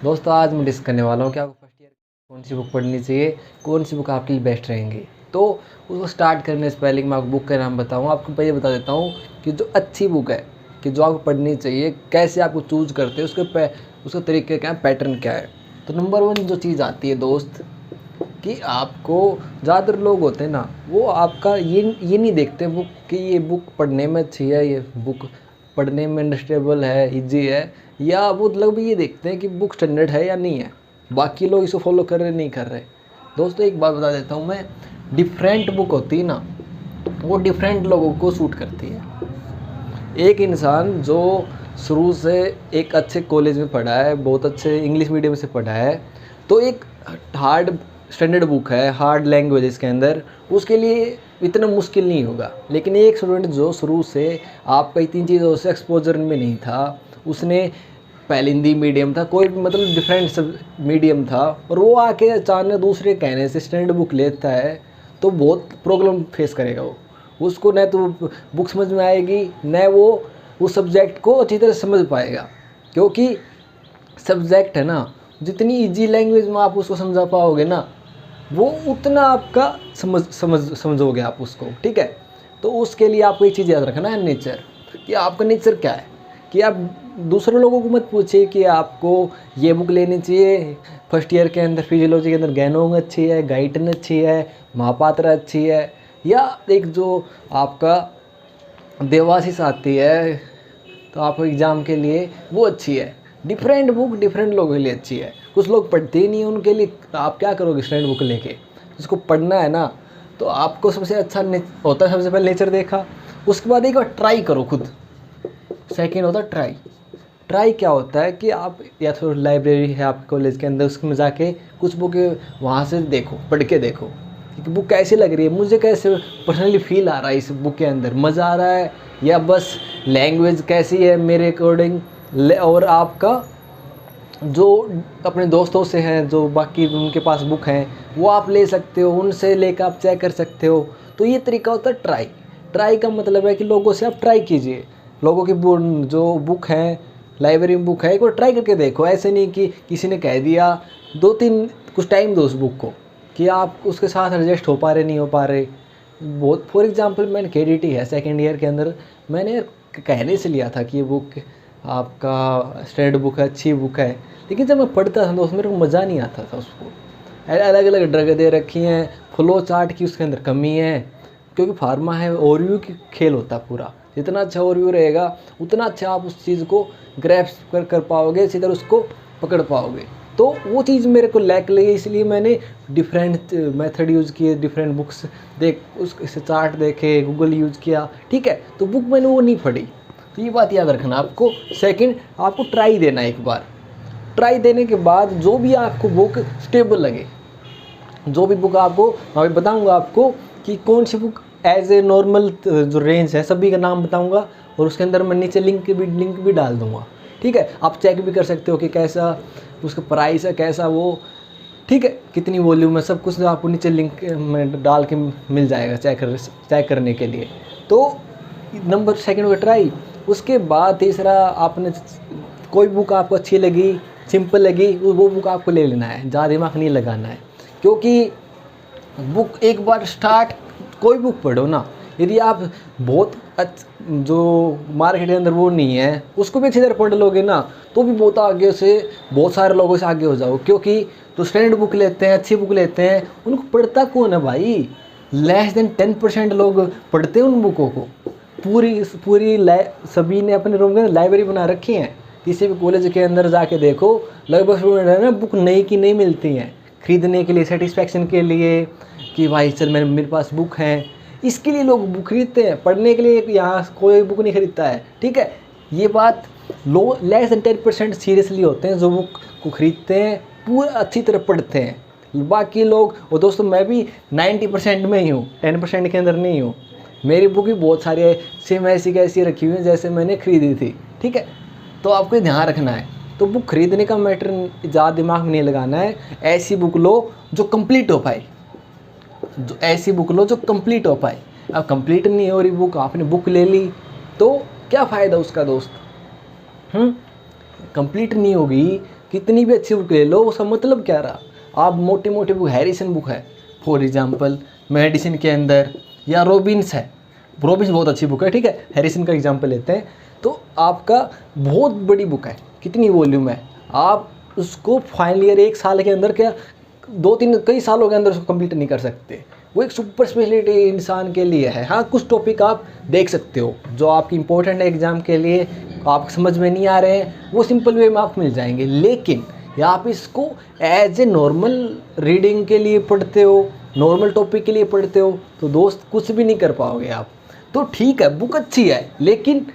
दोस्तों आज मैं डिस्कस करने वाला हूँ कि आपको फर्स्ट ईयर कौन सी बुक पढ़नी चाहिए, कौन सी बुक आपके लिए बेस्ट रहेंगी। तो उसको स्टार्ट करने से पहले कि मैं आपको बुक का नाम बताऊँ, आपको पहले बता देता हूँ कि जो अच्छी बुक है, कि जो आपको पढ़नी चाहिए, कैसे आपको चूज़ करते हैं, उसका तरीके क्या है, पैटर्न क्या है। तो नंबर वन जो चीज़ आती है दोस्त, कि आपको ज़्यादातर लोग होते हैं ना, वो आपका ये नहीं देखते बुक कि ये बुक पढ़ने में अच्छी है, ये बुक पढ़ने में अंडरस्टैंडेबल है, इजी है, या वो मतलब ये देखते हैं कि बुक स्टैंडर्ड है या नहीं है, बाकी लोग इसको फॉलो कर रहे नहीं कर रहे। दोस्तों एक बात बता देता हूँ मैं, डिफरेंट बुक होती है ना, वो डिफरेंट लोगों को सूट करती है। एक इंसान जो शुरू से एक अच्छे कॉलेज में पढ़ा है, बहुत अच्छे इंग्लिश मीडियम से पढ़ा है, तो एक हार्ड स्टैंडर्ड बुक है, हार्ड लैंग्वेज इसके अंदर, उसके लिए इतना मुश्किल नहीं होगा। लेकिन एक स्टूडेंट जो शुरू से आपका तीन चीज़ों से एक्सपोजर में नहीं था, उसने पहले हिंदी मीडियम था, कोई भी मतलब डिफरेंट सब मीडियम था, और वो आके अचानक दूसरे कहने से स्टैंडर्ड बुक लेता है, तो बहुत प्रॉब्लम फेस करेगा वो। उसको न तो बुक समझ में आएगी, न वो उस सब्जेक्ट को अच्छी तरह समझ पाएगा। क्योंकि सब्जेक्ट है ना, जितनी इजी लैंग्वेज में आप उसको समझा पाओगे ना, वो उतना आपका समझोगे आप उसको, ठीक है। तो उसके लिए आपको एक चीज़ याद रखना है, नेचर, कि आपका नेचर क्या है। कि आप दूसरे लोगों को मत पूछिए कि आपको ये बुक लेनी चाहिए फर्स्ट ईयर के अंदर, फिजियोलॉजी के अंदर गैनोंग अच्छी है, गाइटन अच्छी है, महापात्रा अच्छी है, या एक जो आपका देवाशीष आती है तो आपको एग्ज़ाम के लिए, वो अच्छी है। डिफरेंट बुक डिफरेंट लोगों के लिए अच्छी है। कुछ लोग पढ़ते ही नहीं हैं, उनके लिए आप क्या करोगे स्टैंडर्ड बुक लेके। जिसको पढ़ना है ना, तो आपको सबसे अच्छा होता है, सबसे पहले नेचर देखा, उसके बाद एक बार ट्राई करो खुद। सेकेंड होता है ट्राई। ट्राई क्या होता है कि आप या तो लाइब्रेरी है आपके कॉलेज के अंदर, उसमें जाके कुछ बुक वहाँ से देखो, पढ़ के देखो कि बुक कैसी लग रही है, मुझे कैसे पर्सनली फील आ रहा है इस बुक के अंदर, मज़ा आ रहा है, या बस लैंग्वेज कैसी है मेरे अकॉर्डिंग। और आपका जो अपने दोस्तों से हैं, जो बाकी उनके पास बुक हैं, वो आप ले सकते हो, उनसे लेकर आप चेक कर सकते हो। तो ये तरीका होता है ट्राई। ट्राई का मतलब है कि लोगों से आप ट्राई कीजिए, लोगों की जो बुक हैं, लाइब्रेरी में बुक है, एक बार ट्राई करके देखो। ऐसे नहीं कि किसी ने कह दिया, दो तीन कुछ टाइम दो उस बुक को, कि आप उसके साथ एडजस्ट हो पा रहे नहीं हो पा रहे। बहुत फॉर एग्जांपल मैंने KDT है सेकेंड ईयर के अंदर, मैंने कहने से लिया था कि ये बुक आपका स्टैंडर्ड बुक है, अच्छी बुक है, लेकिन जब मैं पढ़ता था तो उसमें मेरे को मज़ा नहीं आता था उसको। अलग अलग ड्रग दे रखी हैं, फ्लो चार्ट की उसके अंदर कमी है, क्योंकि फार्मा है, ओवरव्यू की खेल होता है पूरा। जितना अच्छा ओवरव्यू रहेगा, उतना अच्छा आप उस चीज़ को ग्रैस्प कर पाओगे, इसी तरह उसको पकड़ पाओगे। तो वो चीज़ मेरे को लैक लगी, इसलिए मैंने डिफरेंट मेथड यूज़ किए, डिफरेंट बुक्स देख, उससे चार्ट देखे, गूगल यूज़ किया, ठीक है। तो बुक मैंने वो नहीं पढ़ी। तो ये बात याद रखना आपको। सेकंड, आपको ट्राई देना एक बार। ट्राई देने के बाद जो भी आपको बुक स्टेबल लगे, जो भी बुक आपको मैं बताऊंगा आपको कि कौन सी बुक एज ए नॉर्मल जो रेंज है, सभी का नाम बताऊंगा, और उसके अंदर मैं नीचे लिंक भी डाल दूंगा, ठीक है। आप चेक भी कर सकते हो कि कैसा उसका प्राइस है, कैसा वो, ठीक है, कितनी वॉल्यूम है, सब कुछ आपको नीचे लिंक में डाल के मिल जाएगा चेक करने के लिए। तो नंबर सेकंड हो ट्राई। उसके बाद तीसरा, आपने कोई बुक आपको अच्छी लगी, सिंपल लगी, वो बुक आपको ले लेना है, ज़्यादा दिमाग नहीं लगाना है। क्योंकि बुक एक बार स्टार्ट, कोई बुक पढ़ो ना, यदि आप बहुत जो मार्केट के अंदर वो नहीं है, उसको भी अच्छी तरह पढ़ लोगे ना, तो भी बहुत आगे से, बहुत सारे लोगों से आगे हो जाओ। क्योंकि जो स्टैंडर्ड बुक लेते हैं, अच्छी बुक लेते हैं, उनको पढ़ता कौन है भाई? लेस देन 10% लोग पढ़ते हैं उन बुकों को। पूरी पूरी सभी ने अपने रूम के अंदर लाइब्रेरी बना रखी है। किसी भी कॉलेज के अंदर जाके देखो, लगभग स्टूडेंट है बुक नई की नहीं मिलती हैं, खरीदने के लिए, सेटिस्फेक्शन के लिए, कि भाई चल मेरे पास बुक हैं, इसके लिए लोग बुक खरीदते हैं। पढ़ने के लिए यहाँ कोई बुक नहीं खरीदता है, ठीक है। ये बात लेस देन 10% सीरियसली होते हैं जो बुक को खरीदते हैं, पूरा अच्छी तरह पढ़ते हैं। बाकी लोग, और दोस्तों मैं भी 90% में ही हूँ, 10% के अंदर नहीं हूँ। मेरी बुक भी बहुत सारी है, सेम ऐसी कैसी रखी हुई है जैसे मैंने खरीदी थी, ठीक है। तो आपको ये ध्यान रखना है। तो बुक खरीदने का मैटर ज़्यादा दिमाग में नहीं लगाना है। ऐसी बुक लो जो कंप्लीट हो पाए, जो ऐसी बुक लो जो कंप्लीट हो पाए। अब कंप्लीट नहीं हो रही बुक, आपने बुक ले ली, तो क्या फ़ायदा उसका दोस्त? कंप्लीट नहीं होगी कितनी भी अच्छी बुक ले लो, उसका मतलब क्या रहा। आप मोटी मोटी बुक, हैरिसन बुक है फॉर एग्जांपल, मेडिसिन के अंदर, या रॉबिन्स है, रॉबिन्स बहुत अच्छी बुक है, ठीक है, हैरिसन का एग्जांपल लेते हैं। तो आपका बहुत बड़ी बुक है, कितनी वॉल्यूम है, आप उसको फाइनल ईयर 1 साल के अंदर, क्या 2-3 कई सालों के अंदर उसको कंप्लीट नहीं कर सकते। वो एक सुपर स्पेशलिटी इंसान के लिए है। हाँ, कुछ टॉपिक आप देख सकते हो जो आपकी इंपॉर्टेंट है एग्ज़ाम के लिए, आप समझ में नहीं आ रहे हैं, वो सिंपल वे में आपको मिल जाएंगे। लेकिन या आप इसको एज ए नॉर्मल रीडिंग के लिए पढ़ते हो, नॉर्मल टॉपिक के लिए पढ़ते हो, तो दोस्त कुछ भी नहीं कर पाओगे आप। तो ठीक है, बुक अच्छी है, लेकिन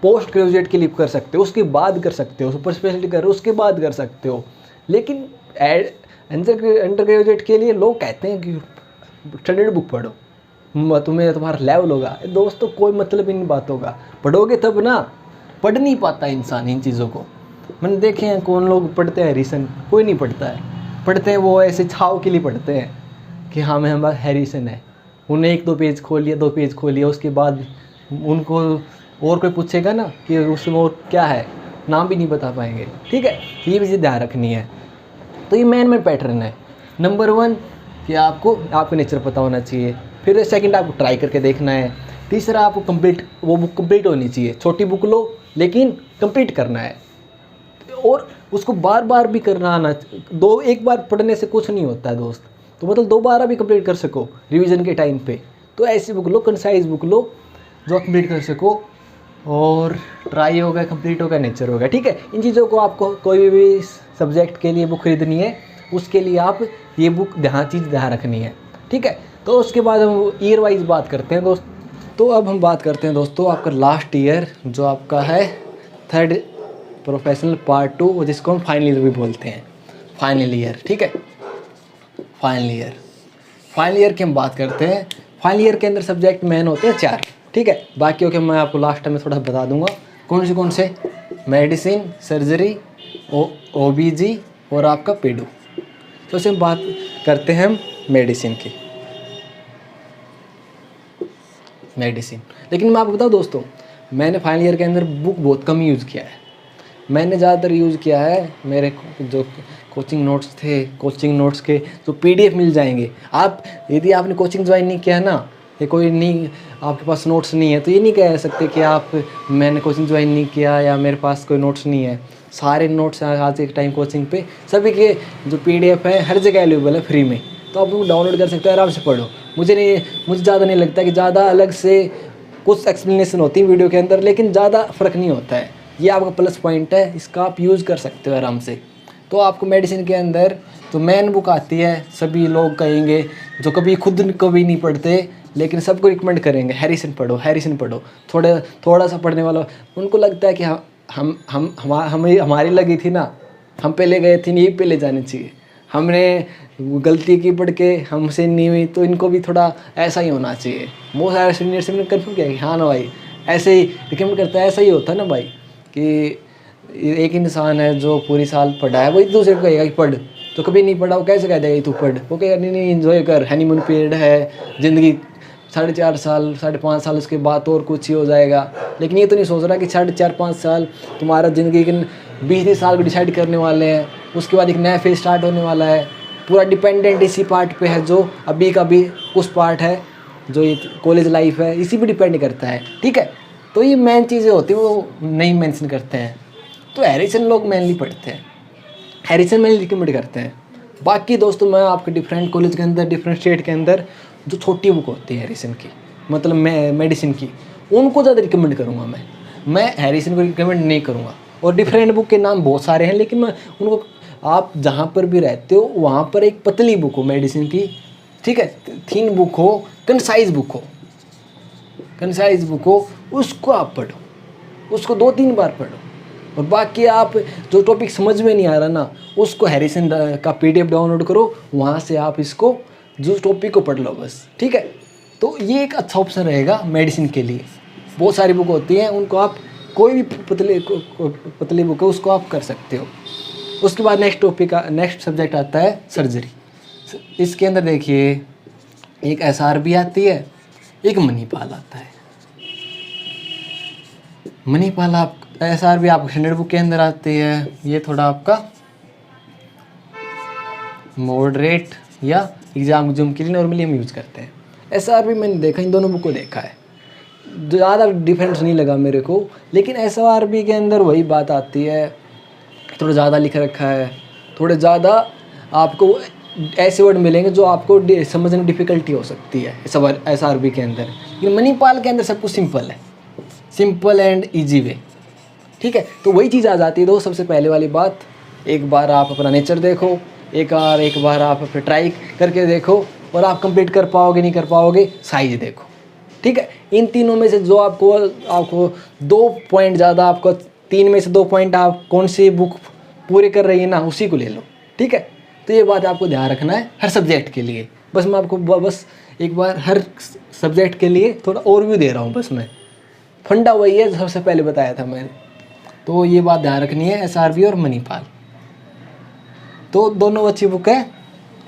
पोस्ट ग्रेजुएट के लिए कर सकते हो, उसके बाद कर सकते हो, सुपर स्पेशलिटी कर रहे हो उसके बाद कर सकते हो। लेकिन अंडर ग्रेजुएट के लिए लोग कहते हैं कि स्टैंडर्ड बुक पढ़ो, तुम्हें तुम्हारा लेवल होगा। दोस्तों कोई मतलब इन बातों का, पढ़ोगे तब ना। पढ़ नहीं पाता इंसान इन चीज़ों को। मैंने देखे हैं कौन लोग पढ़ते हैं हैरिसन, कोई नहीं पढ़ता है। पढ़ते हैं वो ऐसे छाव के लिए पढ़ते हैं कि हाँ मैं हमारा हैरिसन है। उन्हें 1-2 पेज खोल लिया, 2 पेज खोल लिया, उसके बाद उनको और कोई पूछेगा ना कि उसमें और क्या है, नाम भी नहीं बता पाएंगे। ठीक है, ये भी चीज़ ध्यान रखनी है। तो ये मेन पैटर्न है। नंबर 1 कि आपको नेचर पता होना चाहिए। फिर सेकंड आपको ट्राई करके देखना है। तीसरा आपको वो बुक कंप्लीट होनी चाहिए। छोटी बुक लो लेकिन कंप्लीट करना है, और उसको बार बार भी करना आना। एक बार पढ़ने से कुछ नहीं होता है दोस्त, तो मतलब 2 बार भी कंप्लीट कर सको रिवीजन के टाइम पे। तो ऐसी बुक लो, कंसाइज बुक लो जो कंप्लीट कर सको। और ट्राई हो गया, कंप्लीट हो गया, नेचर हो गया। ठीक है, इन चीज़ों को आपको कोई भी सब्जेक्ट के लिए बुक खरीदनी है, उसके लिए आप ये बुक ध्यान रखनी है। ठीक है, तो उसके बाद हम ईयर वाइज बात करते हैं दोस्त। तो अब हम बात करते हैं दोस्तों आपका लास्ट ईयर, जो आपका है 3rd प्रोफेशनल पार्ट 2, जिसको हम फाइनल ईयर भी बोलते हैं। फाइनल ईयर, ठीक है, फाइनल ईयर की हम बात करते हैं। फाइनल ईयर के अंदर सब्जेक्ट मेन होते हैं 4। ठीक है, बाकियों के मैं आपको लास्ट में थोड़ा बता दूंगा कौन से, मेडिसिन, सर्जरी, ओबीजी और आपका पेडो। तो इसमें बात करते हैं हम मेडिसिन की। लेकिन मैं आपको बताऊँ दोस्तों, मैंने फाइनल ईयर के अंदर बुक बहुत कम यूज़ किया है। मैंने ज़्यादातर यूज़ किया है मेरे जो कोचिंग नोट्स थे, कोचिंग नोट्स के जो PDF मिल जाएंगे। आप यदि आपने कोचिंग ज्वाइन नहीं किया ना, ये कोई नहीं, आपके पास नोट्स नहीं है, तो ये नहीं कह सकते कि मैंने कोचिंग ज्वाइन नहीं किया या मेरे पास कोई नोट्स नहीं है। सारे नोट्स आज एक टाइम कोचिंग पे सभी के जो PDF है हर जगह अवेलेबल है फ्री में, तो आप उनको डाउनलोड कर सकते हो, आराम से पढ़ो। मुझे ज़्यादा नहीं लगता कि ज़्यादा अलग से कुछ एक्सप्लेनेशन होती है वीडियो के अंदर, लेकिन ज़्यादा फ़र्क नहीं होता है। ये आपका प्लस पॉइंट है, इसका आप यूज़ कर सकते हो आराम से। तो आपको मेडिसिन के अंदर तो मेन बुक आती है, सभी लोग कहेंगे जो कभी नहीं पढ़ते, लेकिन सबको रिकमेंड करेंगे हैरिसन पढ़ो। थोड़ा सा पढ़ने वाला उनको लगता है कि हमारी लगी थी ना, हम पहले गए थे, यही पहले जानी चाहिए, हमने गलती की पढ़ के हमसे नहीं हुई, तो इनको भी थोड़ा ऐसा ही होना चाहिए। बहुत सारे सीनियर से मैंने कन्फर्म किया कि हाँ ना भाई, ऐसे ही रिकमेंड करता है। ऐसा ही होता है ना भाई, कि एक इंसान है जो पूरी साल पढ़ा है, वो एक दूसरे को कहेगा कि पढ़, तो कभी नहीं पढ़ा वो कैसे कह देगा तू पढ़। वो कहेगा नहीं एंजॉय कर, हनीमून पीरियड है, ज़िंदगी 4.5 साल 5.5 साल, उसके बाद और कुछ ही हो जाएगा। लेकिन ये तो नहीं सोच रहा कि 4.5 साल तुम्हारा ज़िंदगी के 20 साल को डिसाइड करने वाले हैं। उसके बाद एक नया फेज स्टार्ट होने वाला है, पूरा डिपेंडेंट इसी पार्ट पे है, जो अभी का भी उस पार्ट है, जो ये कॉलेज लाइफ है, इसी पे डिपेंड करता है। ठीक है, तो ये मेन चीज़ें होती हैं वो नहीं मेंशन करते हैं। तो हैरिसन लोग मेनली पढ़ते हैं, हैरिसन मेनली रिकमेंड करते हैं। बाकी दोस्तों मैं आपके डिफरेंट कॉलेज के अंदर, डिफरेंट स्टेट के अंदर जो छोटी बुक होती है हैरिसन की, मतलब मेडिसिन की, उनको ज़्यादा रिकमेंड करूँगा। मैं हैरिसन को रिकमेंड नहीं करूँगा। और डिफरेंट बुक के नाम बहुत सारे हैं, लेकिन मैं उनको, आप जहाँ पर भी रहते हो वहाँ पर एक पतली बुक हो मेडिसिन की, ठीक है, थिन बुक हो, कंसाइज बुक हो, उसको आप पढ़ो, उसको 2-3 बार पढ़ो। और बाकी आप जो टॉपिक समझ में नहीं आ रहा ना, उसको हैरिसन का PDF डाउनलोड करो, वहाँ से आप इसको जो टॉपिक को पढ़ लो बस। ठीक है, तो ये एक अच्छा ऑप्शन रहेगा मेडिसिन के लिए। बहुत सारी बुक होती हैं, उनको आप कोई भी पतली बुक है उसको आप कर सकते हो। उसके बाद नेक्स्ट सब्जेक्ट आता है सर्जरी। इसके अंदर देखिए एक SRB आती है, एक मणिपाल आता है। मणिपाल आप SRB आपको स्टैंडर्ड बुक के अंदर आती है, ये थोड़ा आपका मॉडरेट या एग्जाम जूम के लिए नॉर्मली हम यूज़ करते हैं। SRB मैंने देखा, इन दोनों बुक को देखा है, ज़्यादा डिफरेंस नहीं लगा मेरे को, लेकिन SRB के अंदर वही बात आती है, थोड़ा ज़्यादा लिख रखा है, थोड़े ज़्यादा आपको ऐसे वर्ड मिलेंगे जो आपको समझने में डिफ़िकल्टी हो सकती है SRB के अंदर। लेकिन मणिपाल के अंदर सब कुछ सिंपल है, सिंपल एंड ईजी वे, ठीक है। तो वही चीज़ आ जाती है। सबसे पहले वाली बात, एक बार आप अपना नेचर देखो, एक बार आप अपने ट्राई करके देखो, और आप कंप्लीट कर पाओगे नहीं कर पाओगे, साइज देखो, ठीक है। इन तीनों में से जो आपको 2 पॉइंट ज़्यादा, आपको 3 में से 2 पॉइंट आप कौन सी बुक पूरे कर रही है ना, उसी को ले लो, ठीक है। तो ये बात आपको ध्यान रखना है हर सब्जेक्ट के लिए। बस मैं आपको बस एक बार हर सब्जेक्ट के लिए थोड़ा ओवरव्यू दे रहा हूँ, बस मैं फंडा वही है जो सबसे पहले बताया था मैंने। तो ये बात ध्यान रखनी है, SRB और मणिपाल तो दोनों अच्छी बुक है।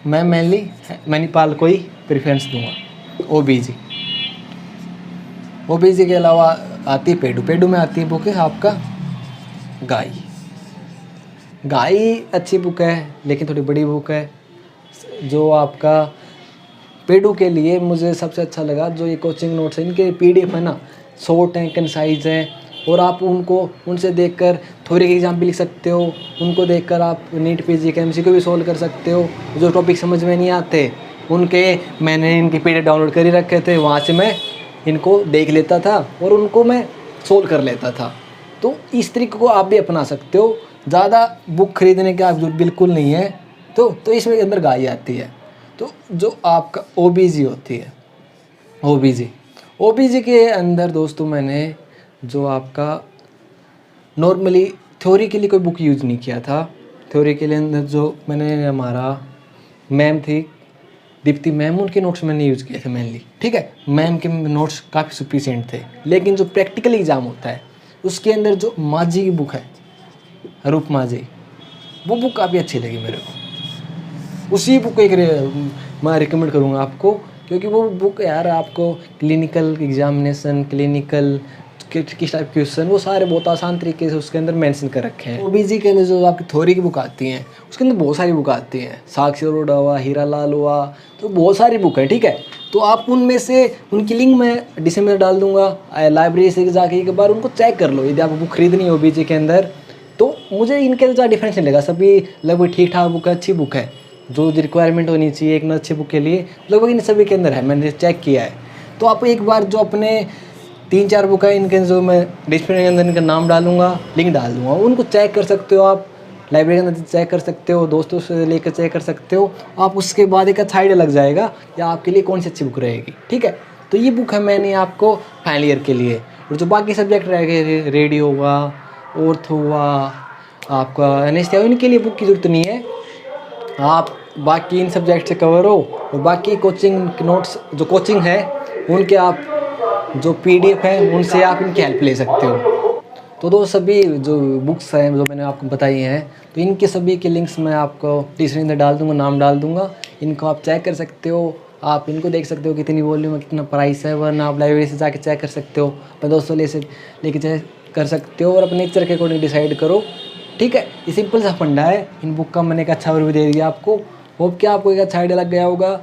मैं मेनली मणिपाल को ही प्रेफरेंस दूंगा। OBG के अलावा आती है पेडू में आती है बुक है आपका गाई अच्छी बुक है, लेकिन थोड़ी बड़ी बुक है। जो आपका पेडू के लिए मुझे सबसे अच्छा लगा, जो ये कोचिंग नोट्स है, इनके PDF है ना, शॉर्ट हैं, कंसाइज हैं, और आप उनसे देखकर थ्योरी के एग्जाम भी लिख सकते हो। उनको देखकर आप नीट PG के MCQ भी सोल्व कर सकते हो। जो टॉपिक समझ में नहीं आते मैंने इनके PDF डाउनलोड कर ही रखे थे, वहाँ से मैं इनको देख लेता था और उनको मैं सोल्व कर लेता था। तो इस तरीके को आप भी अपना सकते हो। ज़्यादा बुक खरीदने की आप जरूरत बिल्कुल नहीं है। तो इसमें अंदर गाई आती है। तो जो आपका OBG होती है, OBG के अंदर दोस्तों मैंने जो आपका नॉर्मली थ्योरी के लिए कोई बुक यूज़ नहीं किया था। थ्योरी के लिए अंदर जो मैंने, हमारा मैम थी दीप्ति मैम, उनके नोट्स मैंने यूज़ किए थे मेनली, ठीक है। मैम के नोट्स काफ़ी सफिशिएंट थे। लेकिन जो प्रैक्टिकल एग्ज़ाम होता है उसके अंदर जो माझी की बुक है, रूप माझी, वो बुक काफ़ी अच्छी लगी मेरे को। उसी बुक को मैं रिकमेंड करूँगा आपको, क्योंकि वो बुक यार आपको क्लिनिकल एग्जामिनेशन, क्लिनिकल किस टाइप क्वेश्चन, वो सारे बहुत आसान तरीके से उसके अंदर मेंशन कर रखे हैं। OBG के अंदर जो आपकी थ्योरी की बुक आती हैं, उसके अंदर बहुत सारी बुक आती हैं, साक्षी अरोड़ा हुआ, हीरा लाल हुआ, तो बहुत सारी बुक है, ठीक है। तो आप उनमें से उनकी लिंक मैं डिस्क्रिप्शन में डाल दूंगा, लाइब्रेरी से जाके एक बार उनको चेक कर लो यदि आपको बुक खरीदनी है OBG के अंदर। तो मुझे इनके अंदर ज़्यादा डिफरेंस नहीं लगा, सभी लगभग ठीक ठाक बुक है, अच्छी बुक है। जो रिक्वायरमेंट होनी चाहिए एक अच्छी बुक के लिए, लगभग इन सभी के अंदर है, मैंने चेक किया है। तो आप एक बार जो अपने 3-4 बुक है, इनके जो मैं डिस्क्रिप्शन के अंदर इनका नाम डालूंगा, लिंक डाल दूंगा, उनको चेक कर सकते हो आप। लाइब्रेरी के अंदर चेक कर सकते हो, दोस्तों से लेकर चेक कर सकते हो आप। उसके बाद एक अच्छा आइडिया लग जाएगा या आपके लिए कौन सी अच्छी बुक रहेगी, ठीक है। तो ये बुक है मैंने आपको फाइनल ईयर के लिए। और जो बाकी सब्जेक्ट रह गए, रेडियो हुआ, ऑर्थो हुआ, आपका एनेस्थीसिया, इनके लिए बुक की ज़रूरत नहीं है। आप बाकी इन सब्जेक्ट से कवर हो, और बाकी कोचिंग नोट्स जो कोचिंग है उनके आप जो PDF है उनसे आप इनकी हेल्प ले सकते हो। तो सभी जो बुक्स हैं जो मैंने आपको बताई हैं, तो इनके सभी के लिंक्स मैं आपको डिस्क्रिप्शन में डाल दूँगा, नाम डाल दूँगा। इनको आप चेक कर सकते हो, आप इनको देख सकते हो कितनी वॉल्यूम है, कितना प्राइस है, वरना आप लाइब्रेरी से जाके चेक कर सकते हो, अपने दोस्तों लेके चेक कर सकते हो, और अपने नेचर के अकॉर्डिंग डिसाइड करो, ठीक है। ये सिंपल सा फंडा है। इन बुक का मैंने एक अच्छा ओवरव्यू दे दिया आपको। होप कि आपको एक अच्छा आइडिया लग गया होगा।